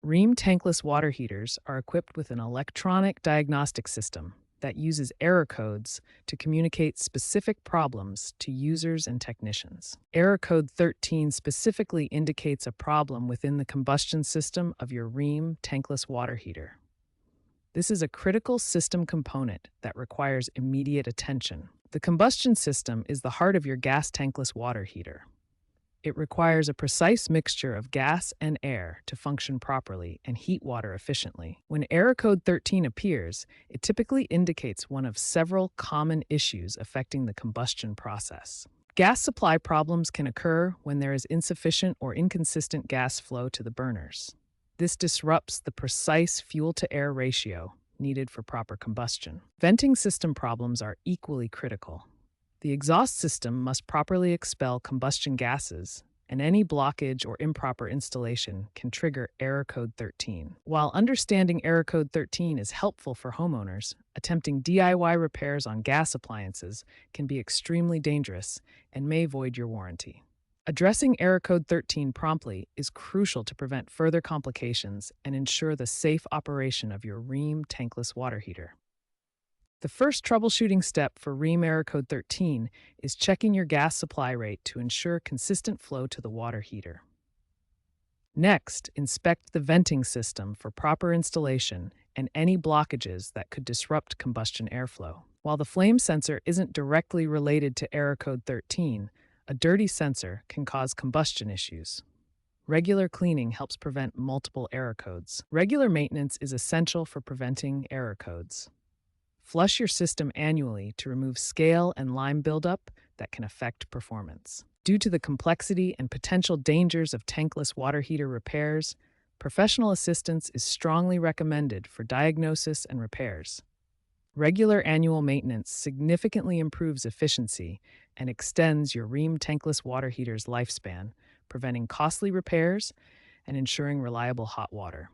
Rheem Tankless water heaters are equipped with an electronic diagnostic system that uses error codes to communicate specific problems to users and technicians. Error code 13 specifically indicates a problem within the combustion system of your Rheem Tankless water heater. This is a critical system component that requires immediate attention. The combustion system is the heart of your gas tankless water heater. It requires a precise mixture of gas and air to function properly and heat water efficiently. When error code 13 appears, it typically indicates one of several common issues affecting the combustion process. Gas supply problems can occur when there is insufficient or inconsistent gas flow to the burners. This disrupts the precise fuel-to-air ratio needed for proper combustion. Venting system problems are equally critical. The exhaust system must properly expel combustion gases, and any blockage or improper installation can trigger error code 13. While understanding error code 13 is helpful for homeowners, attempting DIY repairs on gas appliances can be extremely dangerous and may void your warranty. Addressing error code 13 promptly is crucial to prevent further complications and ensure the safe operation of your Rheem tankless water heater. The first troubleshooting step for Rheem error code 13 is checking your gas supply rate to ensure consistent flow to the water heater. Next, inspect the venting system for proper installation and any blockages that could disrupt combustion airflow. While the flame sensor isn't directly related to error code 13, a dirty sensor can cause combustion issues. Regular cleaning helps prevent multiple error codes. Regular maintenance is essential for preventing error codes. Flush your system annually to remove scale and lime buildup that can affect performance. Due to the complexity and potential dangers of tankless water heater repairs, professional assistance is strongly recommended for diagnosis and repairs. Regular annual maintenance significantly improves efficiency and extends your Rheem tankless water heater's lifespan, preventing costly repairs and ensuring reliable hot water.